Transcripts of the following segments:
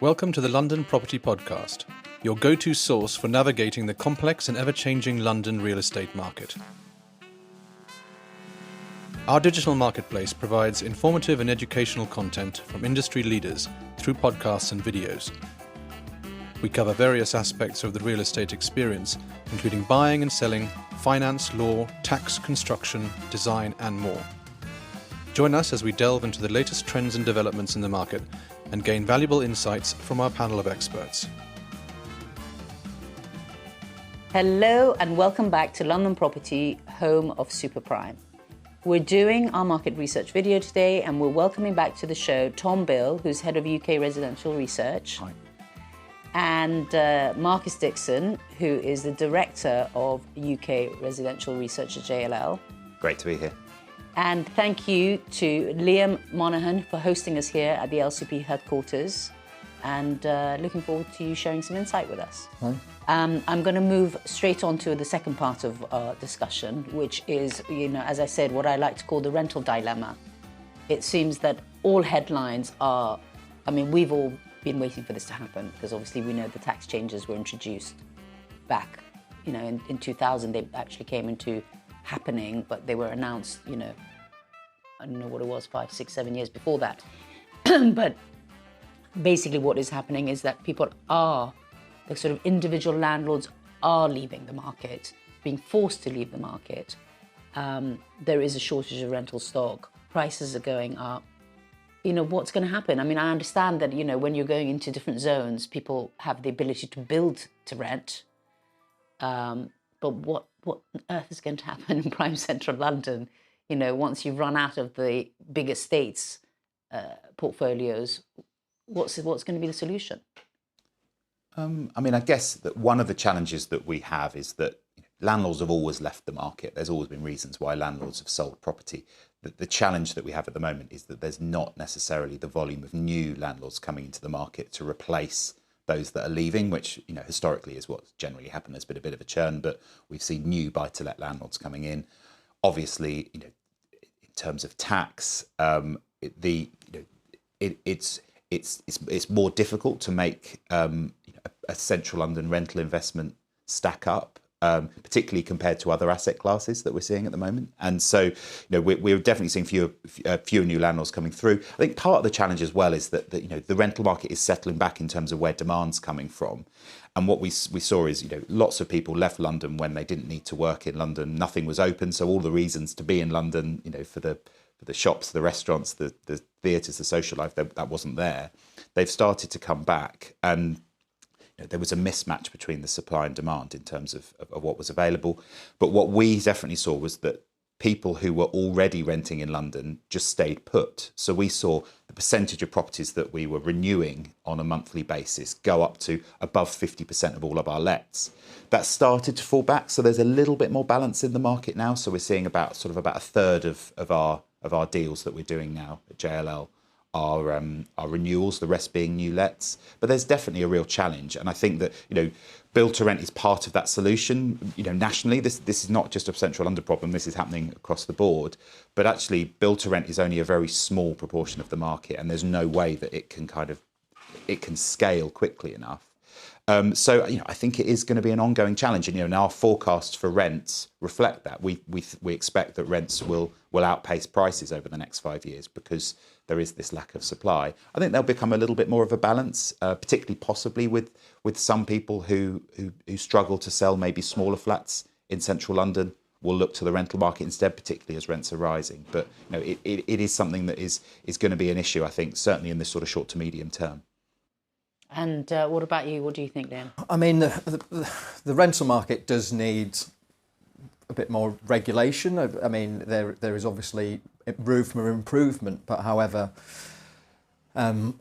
Welcome to the London Property Podcast, your go-to source for navigating the complex and ever-changing London real estate market. Our digital marketplace provides informative and educational content from industry leaders through podcasts and videos. We cover various aspects of the real estate experience, including buying and selling, finance, law, tax, construction, design, and more. Join us as we delve into the latest trends and developments in the market and gain valuable insights from our panel of experts. Hello and welcome back to London Property, home of Super Prime. We're doing our market research video today and we're welcoming back to the show Tom Bill, who's head of UK residential research. Hi. And Marcus Dixon, who is the director of UK residential research at JLL. Great to be here. And thank you to Liam Monaghan for hosting us here at the LCP headquarters, and looking forward to you sharing some insight with us. Hi. I'm going to move straight on to the second part of our discussion, which is, as I said, what I like to call the rental dilemma. It seems that all headlines are, we've all been waiting for this to happen, because obviously we know the tax changes were introduced back, in 2000. They actually came into happening, but they were announced, I don't know what it was, 5, 6, 7 years before that. But basically what is happening is that the sort of individual landlords are leaving the market, being forced to leave the market. There is a shortage of rental stock. Prices are going up. What's going to happen? I understand that, when you're going into different zones, people have the ability to build to rent. But what on earth is going to happen in prime central London, once you've run out of the big estates portfolios? What's going to be the solution? I guess that one of the challenges that we have is that landlords have always left the market. There's always been reasons why landlords have sold property. The challenge that we have at the moment is that there's not necessarily the volume of new landlords coming into the market to replace those that are leaving, which historically is what's generally happened. There's been a bit of a churn, but we've seen new buy-to-let landlords coming in. Obviously, in terms of tax, it's more difficult to make a central London rental investment stack up, particularly compared to other asset classes that we're seeing at the moment. And so, we're definitely seeing fewer new landlords coming through. I think part of the challenge as well is that the rental market is settling back in terms of where demand's coming from. And what we saw is, lots of people left London when they didn't need to work in London. Nothing was open, so all the reasons to be in London, for the shops, the restaurants, the theatres, the social life, that wasn't there. They've started to come back, and there was a mismatch between the supply and demand in terms of what was available. But what we definitely saw was that people who were already renting in London just stayed put. So we saw the percentage of properties that we were renewing on a monthly basis go up to above 50% of all of our lets. That started to fall back, so there's a little bit more balance in the market now. So we're seeing about a third of our deals that we're doing now at JLL are renewals, the rest being new lets. But there's definitely a real challenge, and I think that build to rent is part of that solution. Nationally, this is not just a central London problem. This is happening across the board. But actually, build to rent is only a very small proportion of the market, and there's no way that it can scale quickly enough. So I think it is going to be an ongoing challenge, and our forecasts for rents reflect that. We expect that rents will outpace prices over the next 5 years because there is this lack of supply. I think there'll become a little bit more of a balance, particularly possibly with some people who struggle to sell maybe smaller flats in central London will look to the rental market instead, particularly as rents are rising. But it is something that is going to be an issue, I think, certainly in this sort of short to medium term. And what about you? What do you think, Liam? The rental market does need a bit more regulation. There is obviously room for improvement, but however,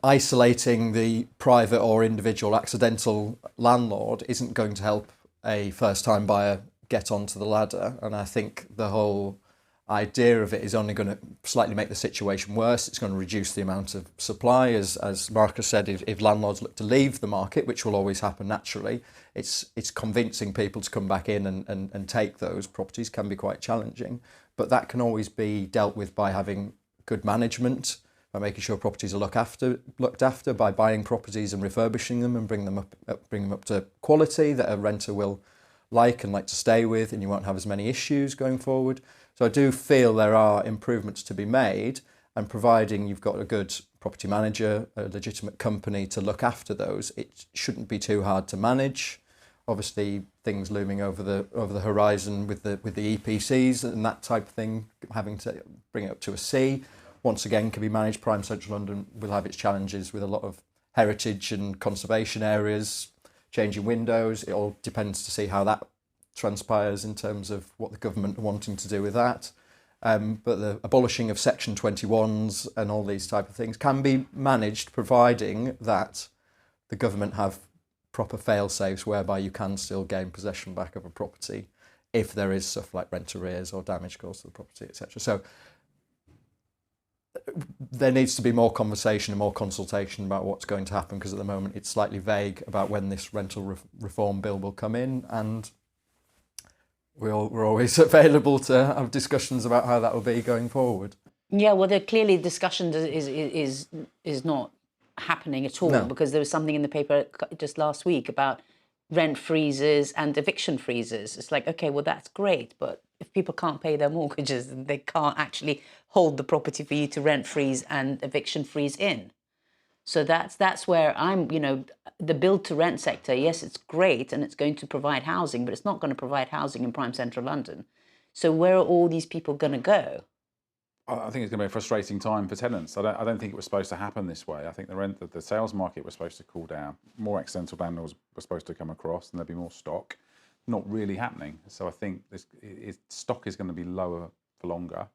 isolating the private or individual accidental landlord isn't going to help a first-time buyer get onto the ladder. And I think the whole idea of it is only going to slightly make the situation worse. It's going to reduce the amount of supply. As Marcus said, if landlords look to leave the market, which will always happen naturally, it's convincing people to come back in and take those properties can be quite challenging. But that can always be dealt with by having good management, by making sure properties are looked after by buying properties and refurbishing them and bring them up to quality that a renter will like and like to stay with, and you won't have as many issues going forward. So I do feel there are improvements to be made, and providing you've got a good property manager, a legitimate company to look after those, it shouldn't be too hard to manage. Obviously, things looming over the horizon with the EPCs and that type of thing, having to bring it up to a C, once again can be managed. Prime Central London will have its challenges with a lot of heritage and conservation areas, changing windows. It all depends to see how that transpires in terms of what the government are wanting to do with that. But the abolishing of Section 21s and all these type of things can be managed, providing that the government have proper fail-safes whereby you can still gain possession back of a property if there is stuff like rent arrears or damage caused to the property, etc. So there needs to be more conversation and more consultation about what's going to happen, because at the moment it's slightly vague about when this rental reform bill will come in, and we're always available to have discussions about how that will be going forward. Yeah, well, there clearly discussion is not happening at all, No. because there was something in the paper just last week about rent freezes and eviction freezes. It's like, okay, well, that's great, but if people can't pay their mortgages, then they can't actually hold the property for you to rent freeze and eviction freeze in. So that's where I'm, the build to rent sector, yes, it's great and it's going to provide housing, but it's not going to provide housing in prime central London. So where are all these people going to go? I think it's going to be a frustrating time for tenants. I don't think it was supposed to happen this way. I think the sales market was supposed to cool down. More accidental landlords were supposed to come across, and there'd be more stock. Not really happening. So I think stock is going to be lower for longer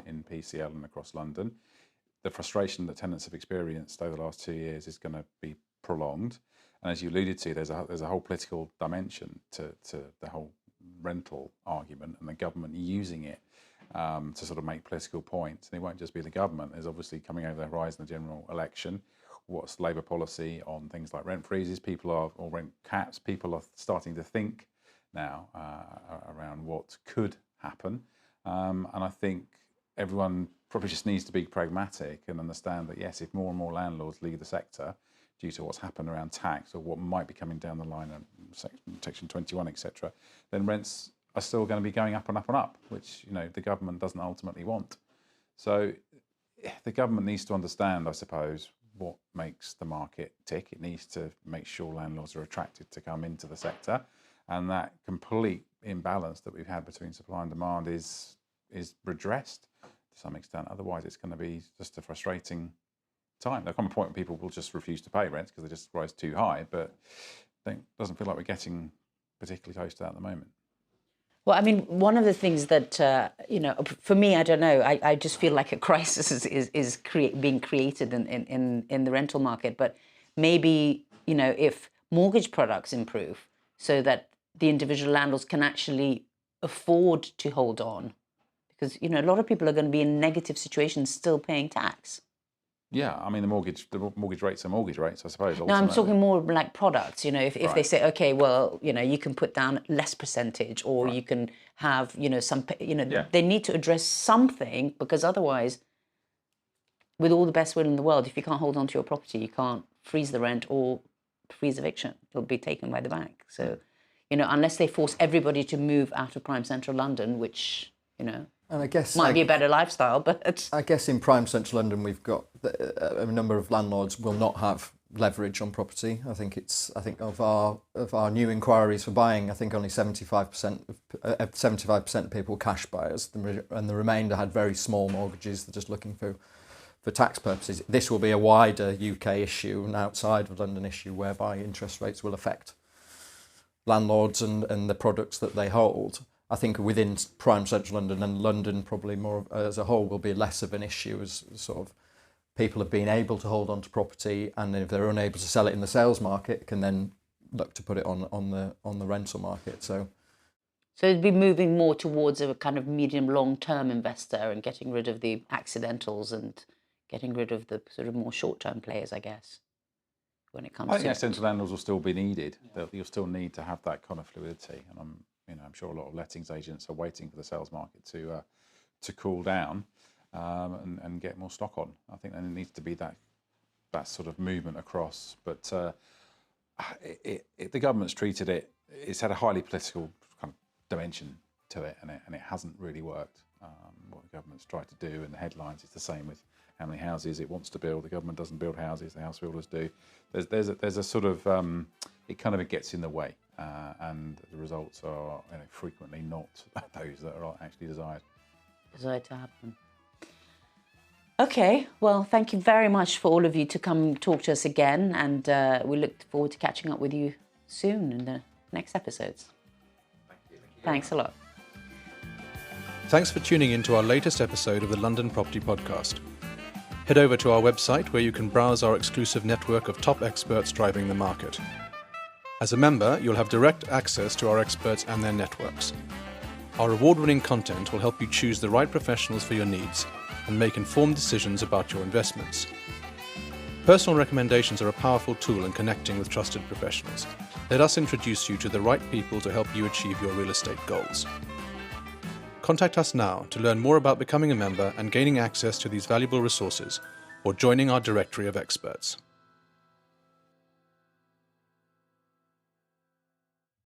in PCL and across London. The frustration that tenants have experienced over the last 2 years is going to be prolonged. And as you alluded to, there's a whole political dimension to the whole rental argument, and the government using it to sort of make political points. And it won't just be the government. There's obviously coming over the horizon the general election. What's Labour policy on things like rent freezes? or rent caps. People are starting to think now around what could happen. And I think everyone probably just needs to be pragmatic and understand that, yes, if more and more landlords leave the sector due to what's happened around tax or what might be coming down the line of Section 21, etc., then rents are still going to be going up and up and up, which the government doesn't ultimately want. So the government needs to understand, I suppose, what makes the market tick. It needs to make sure landlords are attracted to come into the sector, and that complete imbalance that we've had between supply and demand is redressed to some extent. Otherwise, it's going to be just a frustrating time. There'll come a point when people will just refuse to pay rents because they just rise too high, but it doesn't feel like we're getting particularly close to that at the moment. Well, I mean, one of the things that, for me, I don't know, I just feel like a crisis is being created in the rental market. But maybe, if mortgage products improve so that the individual landlords can actually afford to hold on, because, a lot of people are going to be in negative situations still paying tax. Yeah, I mean, the mortgage rates are mortgage rates, I suppose. No, I'm talking more like products. If Right. they say, okay, well, you can put down less percentage, or you can have, some, they need to address something, because otherwise, with all the best will in the world, if you can't hold on to your property, you can't freeze the rent or freeze eviction. It'll be taken by the bank. So, unless they force everybody to move out of prime central London, which, And I guess might be a better lifestyle, but I guess in prime central London we've got a number of landlords will not have leverage on property. I think of our new inquiries for buying, I think only 75% of people were cash buyers, and the remainder had very small mortgages. They're just looking for tax purposes. This will be a wider UK issue, an outside of London issue, whereby interest rates will affect landlords and the products that they hold. I think within prime central London, and London probably more as a whole, will be less of an issue, as sort of people have been able to hold on to property, and if they're unable to sell it in the sales market, can then look to put it on the rental market. So it'd be moving more towards a kind of medium long-term investor and getting rid of the accidentals and getting rid of the sort of more short-term players, I guess, when it comes to... I think accidental landlords will still be needed. Yeah. You'll still need to have that kind of fluidity, and I'm sure a lot of lettings agents are waiting for the sales market to cool down. and get more stock on. I think there needs to be that sort of movement across. But the government's treated it. It's had a highly political kind of dimension to it, and it hasn't really worked. What the government's tried to do in the headlines, it's the same with how many houses it wants to build. The government doesn't build houses; the house builders do. There's a sort of it gets in the way, and the results are frequently not those that are actually desired to happen. Okay, well, thank you very much for all of you to come talk to us again, and we look forward to catching up with you soon in the next episodes. Thank you. Thanks a lot. Thanks for tuning in to our latest episode of the London Property Podcast. Head over to our website where you can browse our exclusive network of top experts driving the market. As a member, you'll have direct access to our experts and their networks. Our award-winning content will help you choose the right professionals for your needs and make informed decisions about your investments. Personal recommendations are a powerful tool in connecting with trusted professionals. Let us introduce you to the right people to help you achieve your real estate goals. Contact us now to learn more about becoming a member and gaining access to these valuable resources, or joining our directory of experts.